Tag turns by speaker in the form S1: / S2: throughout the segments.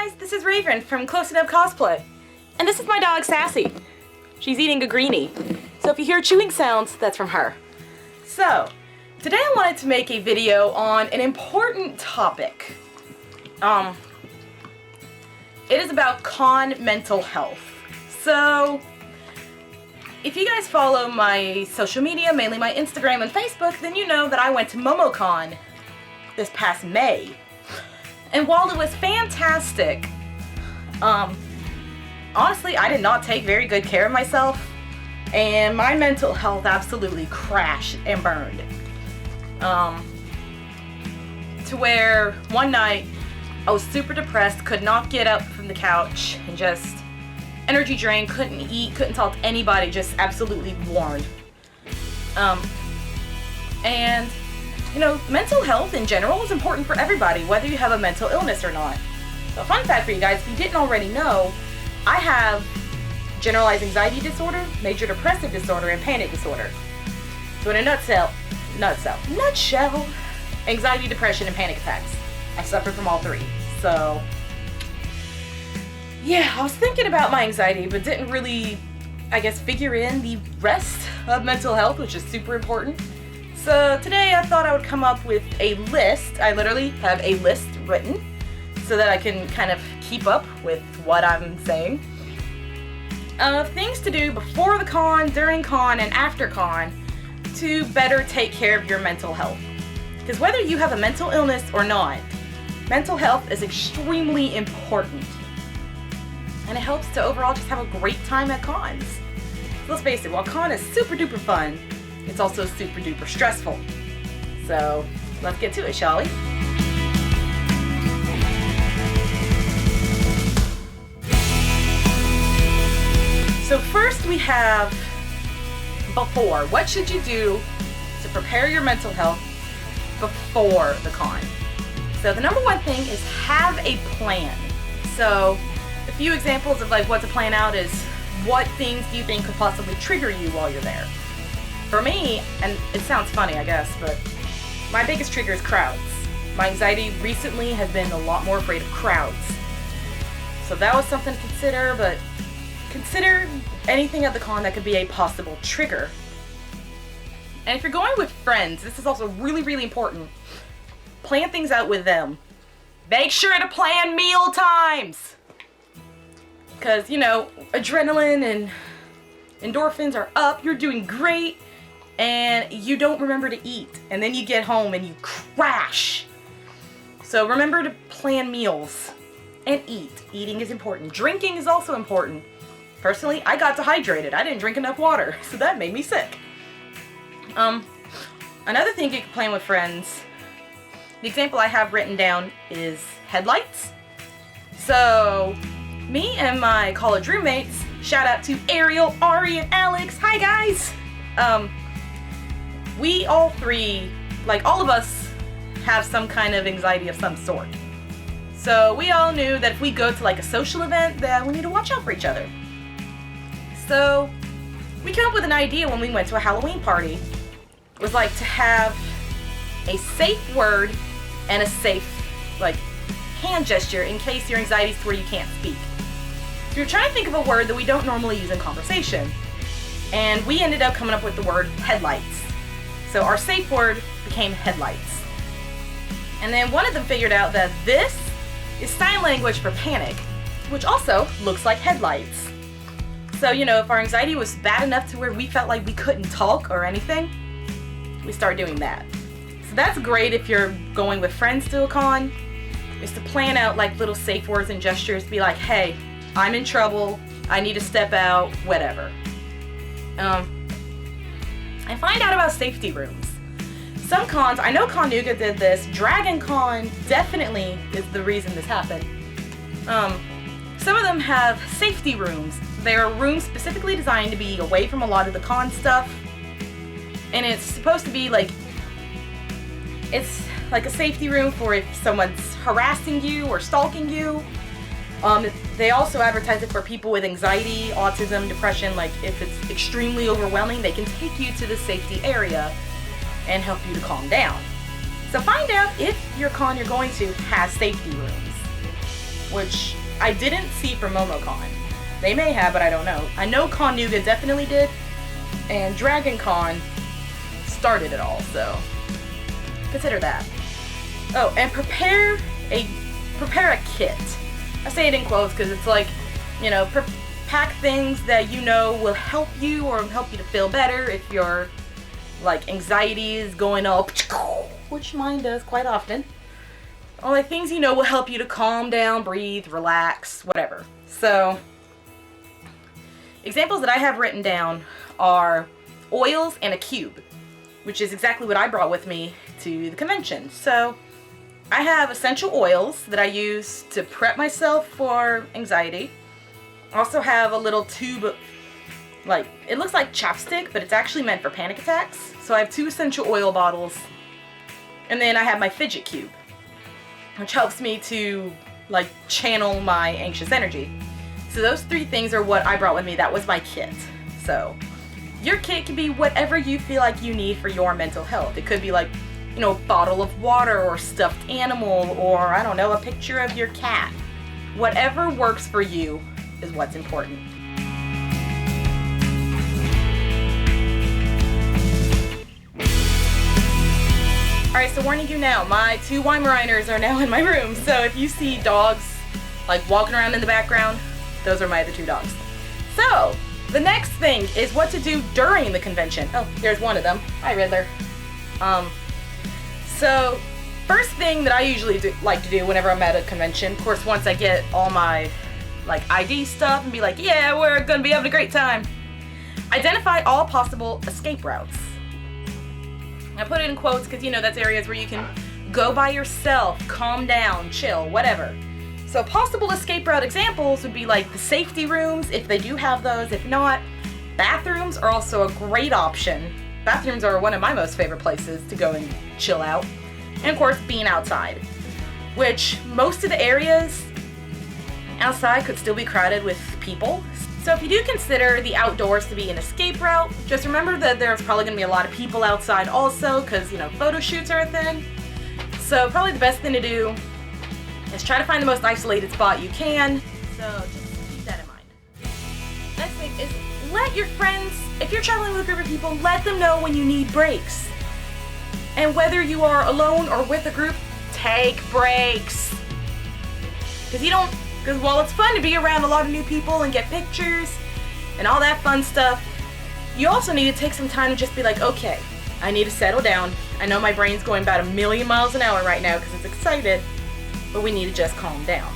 S1: guys, this is Raven from Cosplay, and this is my dog Sassy. She's eating a greenie, so if you hear chewing sounds, that's from her. So, today I wanted to make a video on an important topic. It is about con mental health. So, if you guys follow my social media, mainly my Instagram and Facebook, then you know that I went to MomoCon this past May. And while it was fantastic, honestly, I did not take very good care of myself, and my mental health absolutely crashed and burned. To where one night I was super depressed, could not get up from the couch, and just energy drained, couldn't eat, couldn't talk to anybody, just absolutely worn. And you know, mental health in general is important for everybody, whether you have a mental illness or not. So fun fact for you guys, if you didn't already know, I have generalized anxiety disorder, major depressive disorder, and panic disorder. So in a nutshell, anxiety, depression, and panic attacks. I suffer from all three. So yeah, I was thinking about my anxiety, but didn't really, I guess, figure in the rest of mental health, which is super important. So today I thought I would come up with a list. I literally have a list written so that I can kind of keep up with what I'm saying. Of things to do before the con, during con, and after con to better take care of your mental health. Because whether you have a mental illness or not, mental health is extremely important. And it helps to overall just have a great time at cons. So let's face it, while con is super duper fun, it's also super duper stressful. So let's get to it, shall we? So first we have before. What should you do to prepare your mental health before the con? So the number one thing is have a plan. So a few examples of like what to plan out is what things do you think could possibly trigger you while you're there? For me, and it sounds funny I guess, but my biggest trigger is crowds. My anxiety recently has been a lot more afraid of crowds. So that was something to consider, but consider anything at the con that could be a possible trigger. And if you're going with friends, this is also really, really important. Plan things out with them. Make sure to plan meal times. Because, you know, adrenaline and endorphins are up, you're doing great, and you don't remember to eat, and then you get home and you crash. So remember to plan meals and eat. Eating is important. Drinking is also important. Personally, I got dehydrated. I didn't drink enough water, so that made me sick. Another thing you can plan with friends, the example I have written down is headlights. So me and my college roommates, shout out to Ariel, Ari, and Alex. Hi guys! We all three, like all of us, have some kind of anxiety of some sort. So we all knew that if we go to like a social event, that we need to watch out for each other. So we came up with an idea when we went to a Halloween party. It was like to have a safe word and a safe like hand gesture in case your anxiety is to where you can't speak. So we're trying to think of a word that we don't normally use in conversation. And we ended up coming up with the word headlights. So our safe word became headlights. And then one of them figured out that this is sign language for panic, which also looks like headlights. So, you know, if our anxiety was bad enough to where we felt like we couldn't talk or anything, we start doing that. So that's great if you're going with friends to a con, is to plan out like little safe words and gestures, be like, hey, I'm in trouble, I need to step out, whatever. And find out about safety rooms. Some cons, I know Conuga did this, Dragon Con definitely is the reason this happened. Some of them have safety rooms. They are rooms specifically designed to be away from a lot of the con stuff. And it's supposed to be like, it's like a safety room for if someone's harassing you or stalking you. They also advertise it for people with anxiety, autism, depression. Like if it's extremely overwhelming, they can take you to the safety area and help you to calm down. So find out if your con you're going to has safety rooms. which I didn't see for MomoCon. They may have, but I don't know. I know Con Nougat definitely did, and Dragon Con started it all, so consider that. Oh, and prepare a kit. I say it in quotes because it's like, you know, pack things that you know will help you or help you to feel better if your like anxiety is going up, which mine does quite often. All the things you know will help you to calm down, breathe, relax, whatever. So examples that I have written down are oils and a cube, which is exactly what I brought with me to the convention. So I have essential oils that I use to prep myself for anxiety. I also have a little tube, like, it looks like chapstick, but it's actually meant for panic attacks. So I have 2 essential oil bottles. And then I have my fidget cube, which helps me to, like, channel my anxious energy. So those 3 things are what I brought with me. That was my kit. So your kit can be whatever you feel like you need for your mental health. It could be like, you know, a bottle of water or stuffed animal or, I don't know, a picture of your cat. Whatever works for you is what's important. Alright, so warning you now, my 2 Weimaraners are now in my room, so if you see dogs like walking around in the background, those are my other 2 dogs. So, the next thing is what to do during the convention. Oh, there's one of them. Hi, Riddler. So, first thing that I usually like to do whenever I'm at a convention, of course, once I get all my like ID stuff and be like, yeah, we're gonna be having a great time. Identify all possible escape routes. I put it in quotes because, you know, that's areas where you can go by yourself, calm down, chill, whatever. So possible escape route examples would be like the safety rooms, if they do have those. If not, bathrooms are also a great option. Bathrooms are one of my most favorite places to go and chill out. And of course, being outside, which most of the areas outside could still be crowded with people. So if you do consider the outdoors to be an escape route, just remember that there's probably going to be a lot of people outside also because, you know, photo shoots are a thing. So probably the best thing to do is try to find the most isolated spot you can. So just keep that in mind. Next thing is let your friends, if you're traveling with a group of people, let them know when you need breaks. And whether you are alone or with a group, take breaks. Because while it's fun to be around a lot of new people and get pictures and all that fun stuff, you also need to take some time to just be like, okay, I need to settle down. I know my brain's going about 1,000,000 miles an hour right now because it's excited, but we need to just calm down.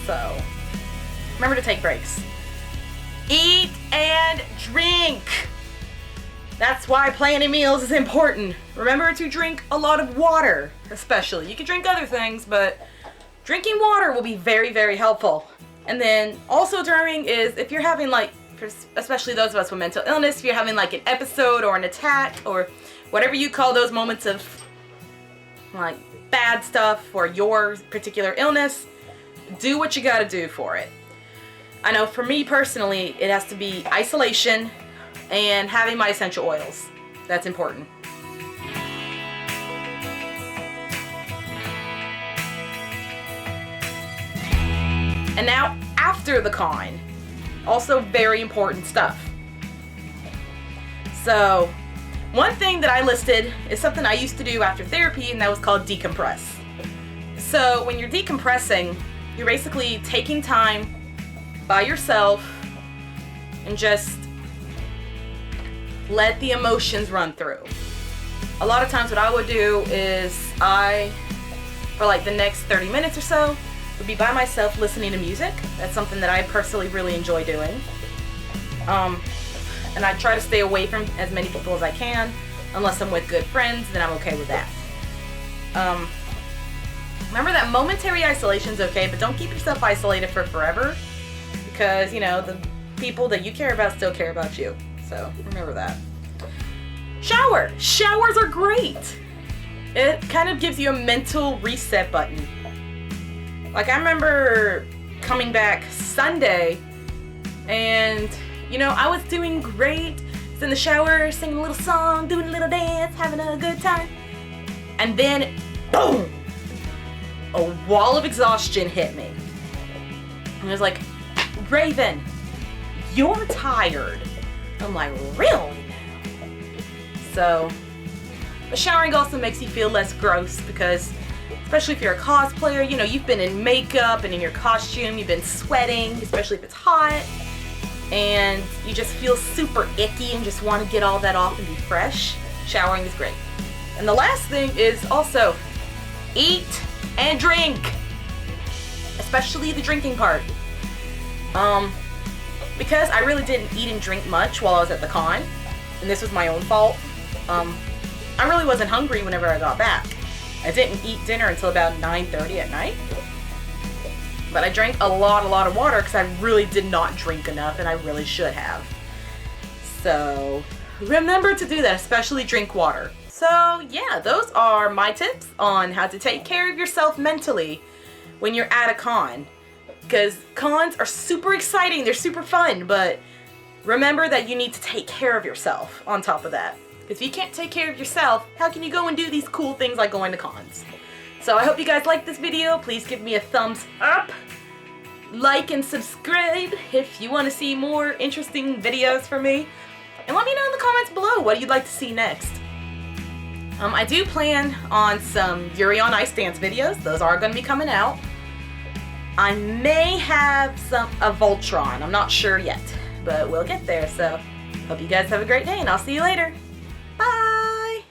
S1: So remember to take breaks. Eat and drink. That's why planning meals is important. Remember to drink a lot of water, especially. You can drink other things, but drinking water will be very, very helpful. And then also during is if you're having like, especially those of us with mental illness, if you're having like an episode or an attack or whatever you call those moments of like bad stuff for your particular illness, do what you gotta do for it. I know for me personally, it has to be isolation and having my essential oils. That's important. And now after the con, also very important stuff. So one thing that I listed is something I used to do after therapy, and that was called decompress. So when you're decompressing, you're basically taking time by yourself and just let the emotions run through. A lot of times what I would do is for like the next 30 minutes or so, would be by myself listening to music. That's something that I personally really enjoy doing. And I try to stay away from as many people as I can. Unless I'm with good friends, then I'm okay with that. Remember that momentary isolation is okay, but don't keep yourself isolated for forever. Because, you know, the people that you care about still care about you. So remember that. Shower. Showers are great. It kind of gives you a mental reset button. Like I remember coming back Sunday and, you know, I was doing great. I was in the shower, singing a little song, doing a little dance, having a good time. And then, boom! A wall of exhaustion hit me. And it was like, Raven, you're tired. I'm like, really? So, but showering also makes you feel less gross because, especially if you're a cosplayer, you know, you've been in makeup and in your costume, you've been sweating, especially if it's hot, and you just feel super icky and just want to get all that off and be fresh. Showering is great. And the last thing is also eat and drink, especially the drinking part. Because I really didn't eat and drink much while I was at the con, and this was my own fault. I really wasn't hungry whenever I got back. I didn't eat dinner until about 9:30 at night. But I drank a lot of water because I really did not drink enough, and I really should have. So remember to do that, especially drink water. So yeah, those are my tips on how to take care of yourself mentally when you're at a con. Because cons are super exciting, they're super fun, but remember that you need to take care of yourself on top of that. Because if you can't take care of yourself, how can you go and do these cool things like going to cons? So I hope you guys liked this video. Please give me a thumbs up, like and subscribe if you want to see more interesting videos from me. And let me know in the comments below what you'd like to see next. I do plan on some Yuri on Ice dance videos. Those are going to be coming out. I may have a Voltron. I'm not sure yet, but we'll get there. So hope you guys have a great day, and I'll see you later. Bye!